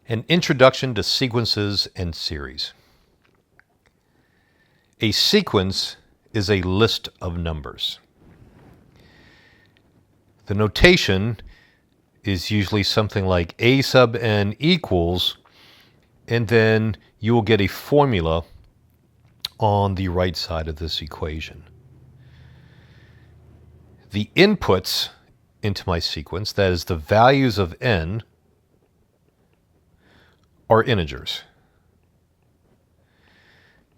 An introduction to sequences and series. A sequence is a list of numbers. The notation is usually something like a sub n equals, and then you will get a formula on the right side of this equation. The inputs into my sequence, that is the values of n, are integers.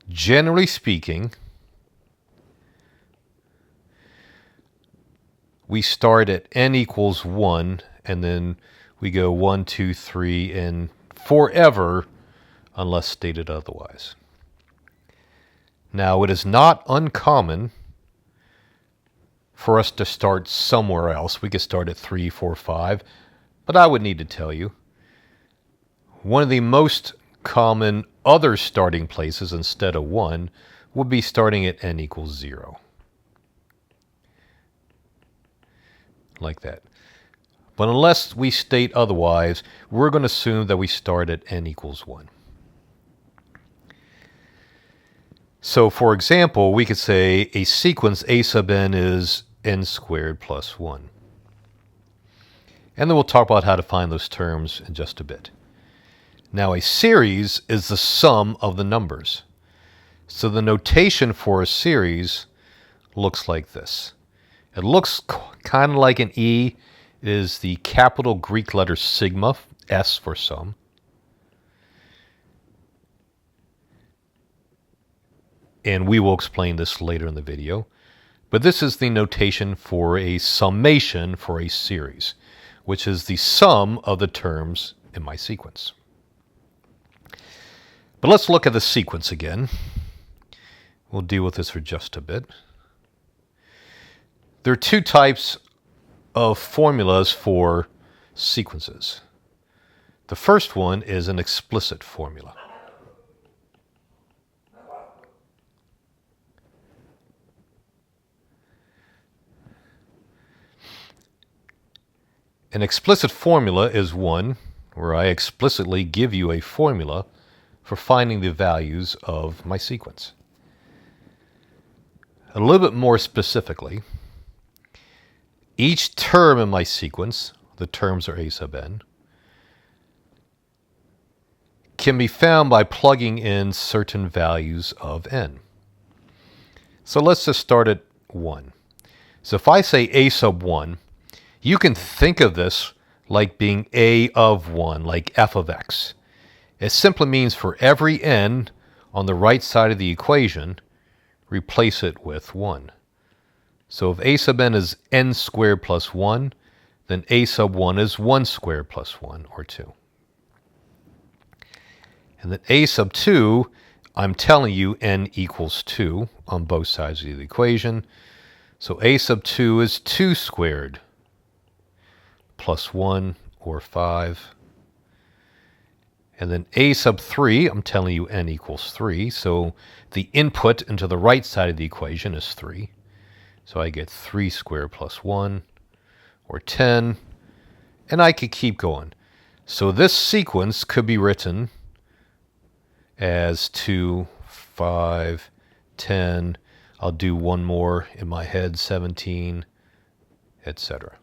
Generally speaking, we start at n equals 1, and then we go 1, 2, 3, and forever, unless stated otherwise. Now, it is not uncommon for us to start somewhere else. We could start at 3, 4, 5, but I would need to tell you, one of the most common other starting places instead of 1 would be starting at n equals 0. Like that. But unless we state otherwise, we're going to assume that we start at n equals 1. So, for example, we could say a sequence a sub n is n squared plus 1. And then we'll talk about how to find those terms in just a bit. Now, a series is the sum of the numbers. So the notation for a series looks like this. It looks kind of like an E. It is the capital Greek letter sigma, S for sum. And we will explain this later in the video. But this is the notation for a summation for a series, which is the sum of the terms in my sequence. But let's look at the sequence again. We'll deal with this for just a bit. There are two types of formulas for sequences. The first one is an explicit formula. An explicit formula is one where I explicitly give you a formula for finding the values of my sequence. A little bit more specifically, each term in my sequence, the terms are a sub n, can be found by plugging in certain values of n. So let's just start at 1. So if I say a sub 1, you can think of this like being a of 1, like f of x. It simply means for every n on the right side of the equation, replace it with 1. So if a sub n is n squared plus 1, then a sub 1 is 1 squared plus 1, or 2. And then a sub 2, I'm telling you n equals 2 on both sides of the equation. So a sub 2 is 2 squared plus 1, or 5. And then a sub 3, I'm telling you n equals 3. So the input into the right side of the equation is 3. So I get 3 squared plus 1, or 10. And I could keep going. So this sequence could be written as 2, 5, 10. I'll do one more in my head, 17, etc.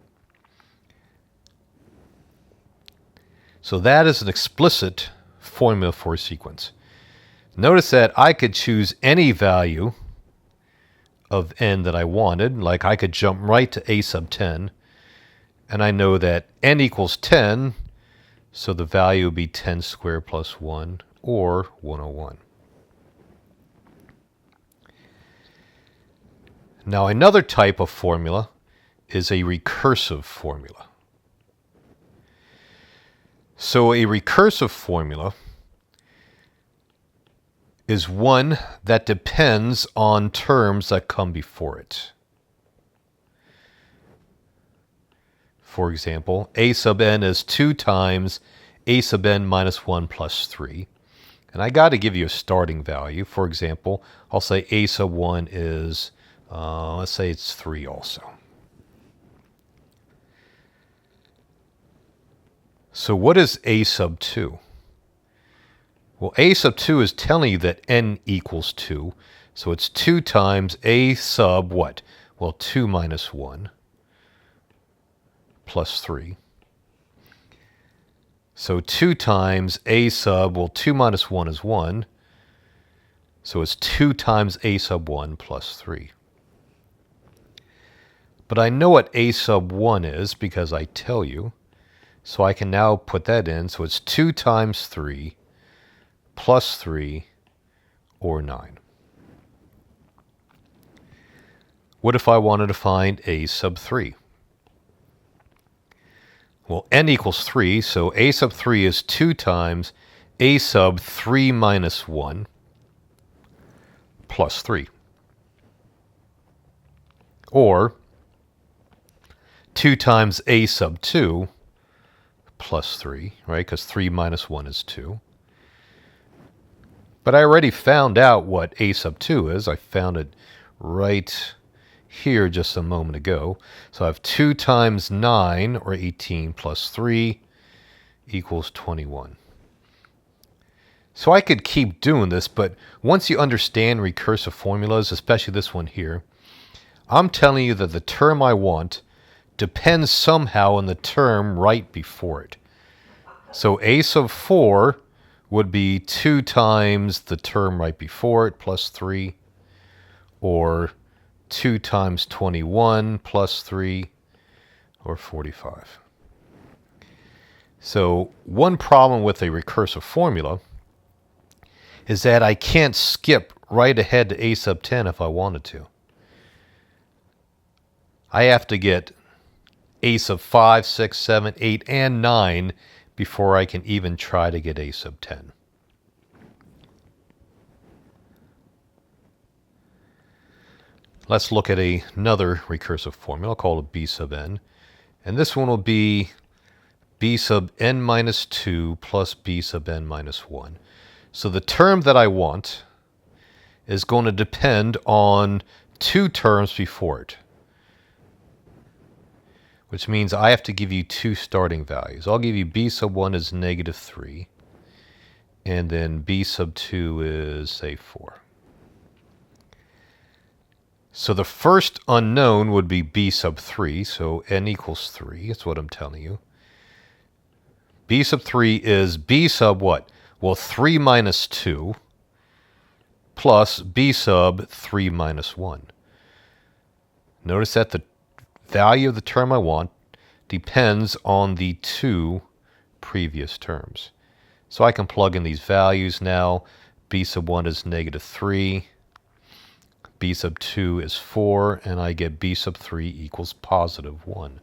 So that is an explicit formula for a sequence. Notice that I could choose any value of n that I wanted. Like I could jump right to a sub 10. And I know that n equals 10. So the value would be 10 squared plus 1, or 101. Now another type of formula is a recursive formula. So a recursive formula is one that depends on terms that come before it. For example, a sub n is 2 times a sub n minus 1 plus 3. And I got to give you a starting value. For example, I'll say a sub 1 is, let's say it's 3 also. So what is a sub 2? Well, a sub 2 is telling you that n equals 2. So it's 2 times a sub what? Well, 2 minus 1 plus 3. So 2 times a sub, well, 2 minus 1 is 1. So it's 2 times a sub 1 plus 3. But I know what a sub 1 is because I tell you. So I can now put that in. So it's 2 times 3 plus 3 or 9. What if I wanted to find a sub 3? Well, n equals 3, so a sub 3 is 2 times a sub 3 minus 1 plus 3. Or 2 times a sub 2 plus 3, right? Because 3 minus 1 is 2. But I already found out what a sub 2 is. I found it right here just a moment ago. So I have 2 times 9, or 18, plus 3 equals 21. So I could keep doing this, but once you understand recursive formulas, especially this one here, I'm telling you that the term I want depends somehow on the term right before it. So a sub 4 would be 2 times the term right before it plus 3, or 2 times 21 plus 3, or 45. So one problem with a recursive formula is that I can't skip right ahead to a sub 10 if I wanted to. I have to get a sub 5, 6, 7, 8, and 9 before I can even try to get a sub 10. Let's look at another recursive formula called b sub n. And this one will be b sub n minus 2 plus b sub n minus 1. So the term that I want is going to depend on 2 terms before it, which means I have to give you 2 starting values. I'll give you b sub 1 is negative 3, and then b sub 2 is, say, 4. So the first unknown would be b sub 3, so n equals 3. That's what I'm telling you. B sub 3 is b sub what? Well, 3 minus 2 plus b sub 3 minus 1. Notice that the value of the term I want depends on the 2 previous terms. So I can plug in these values now. B sub 1 is negative 3. B sub 2 is 4, and I get b sub 3 equals positive 1.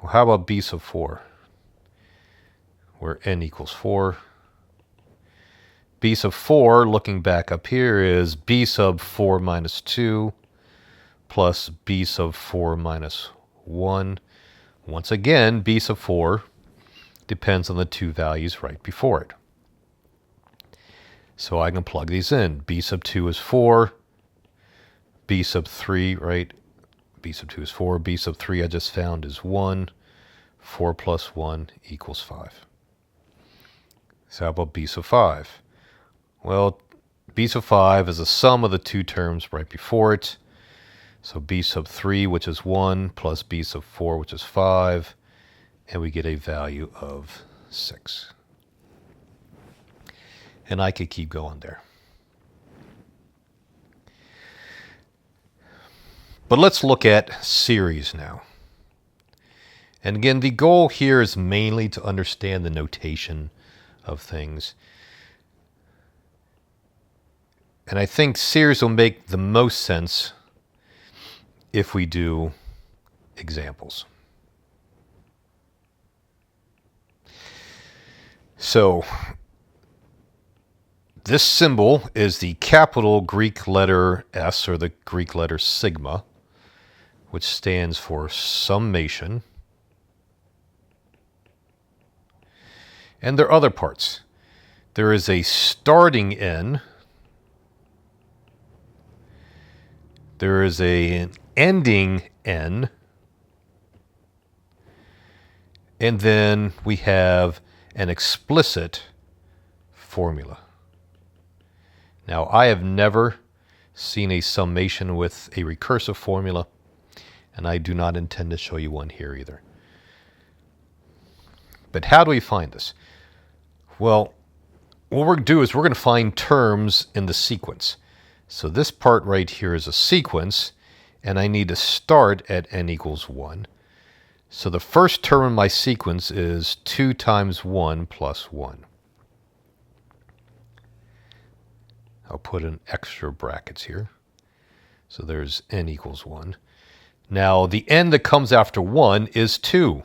Well, how about b sub 4? Where n equals 4. B sub 4, looking back up here, is b sub 4 minus 2 plus b sub 4 minus 1. Once again, b sub 4 depends on the 2 values right before it. So I can plug these in. B sub 2 is 4. B sub 3, right? B sub 2 is 4. B sub 3 I just found is 1. 4 plus 1 equals 5. So how about b sub 5? Well, b sub 5 is the sum of the 2 terms right before it. So b sub 3, which is 1, plus b sub 4, which is 5. And we get a value of 6. And I could keep going there. But let's look at series now. And again, the goal here is mainly to understand the notation of things. And I think series will make the most sense if we do examples. So this symbol is the capital Greek letter S, or the Greek letter sigma, which stands for summation. And there are other parts. There is a starting n. There is an ending n. And then we have an explicit formula. Now, I have never seen a summation with a recursive formula, and I do not intend to show you one here either. But how do we find this? Well, what we're going to do is we're going to find terms in the sequence. So this part right here is a sequence, and I need to start at n equals 1. So the first term in my sequence is 2 times 1 plus 1. I'll put in extra brackets here. So there's n equals 1. Now the n that comes after 1 is 2.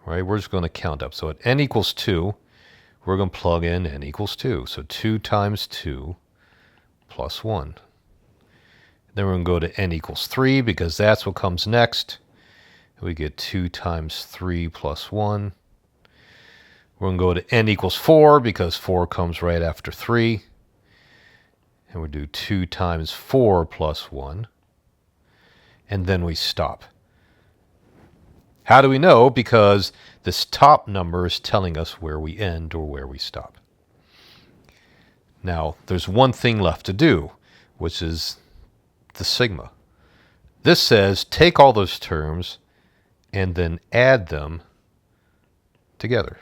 Right? We're just going to count up. So at n equals 2, we're going to plug in n equals 2. So 2 times 2 plus 1. Then we're going to go to n equals 3 because that's what comes next. We get 2 times 3 plus 1. We're going to go to n equals 4 because 4 comes right after 3. And we do 2 times 4 plus 1. And then we stop. How do we know? Because this top number is telling us where we end or where we stop. Now, there's one thing left to do, which is the sigma. This says take all those terms and then add them together.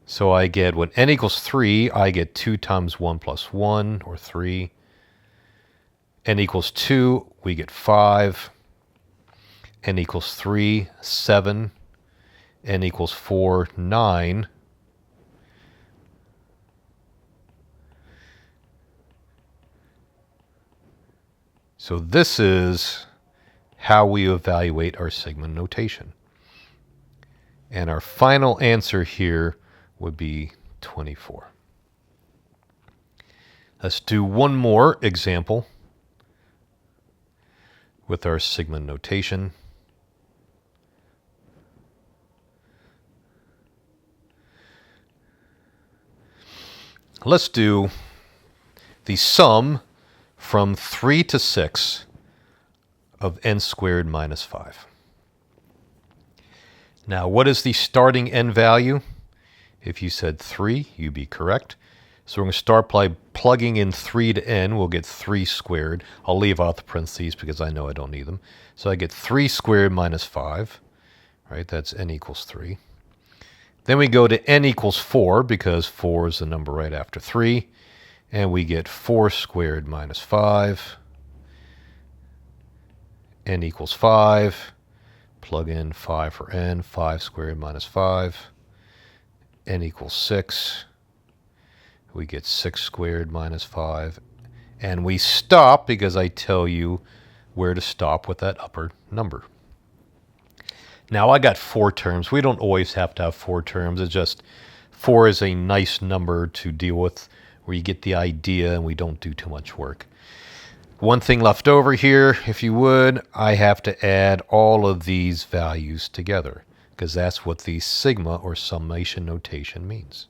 So I get, when n equals 3, I get 2 times 1 plus 1, or 3. N equals 2, we get 5. N equals 3, 7. N equals 4, 9. So this is how we evaluate our sigma notation. And our final answer here would be 24. Let's do one more example with our sigma notation. Let's do the sum from 3 to 6 of n squared minus 5. Now, what is the starting n value? If you said 3, you'd be correct. So we're going to start by plugging in 3 to n. We'll get 3 squared. I'll leave out the parentheses because I know I don't need them. So I get 3 squared minus 5. Right, that's n equals 3. Then we go to n equals 4 because 4 is the number right after 3. And we get 4 squared minus 5. N equals 5. Plug in 5 for n. 5 squared minus 5. N equals 6. We get 6 squared minus 5. And we stop because I tell you where to stop with that upper number. Now I got 4 terms. We don't always have to have 4 terms. It's just 4 is a nice number to deal with where you get the idea and we don't do too much work. One thing left over here, if you would, I have to add all of these values together because that's what the sigma or summation notation means.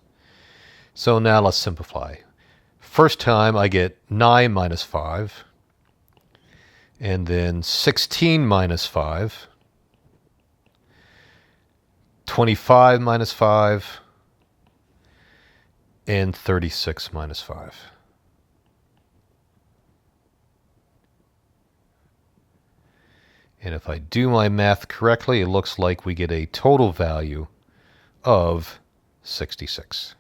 So now let's simplify. First time I get 9 minus 5, and then 16 minus 5, 25 minus 5, and 36 minus 5. And if I do my math correctly, it looks like we get a total value of 66.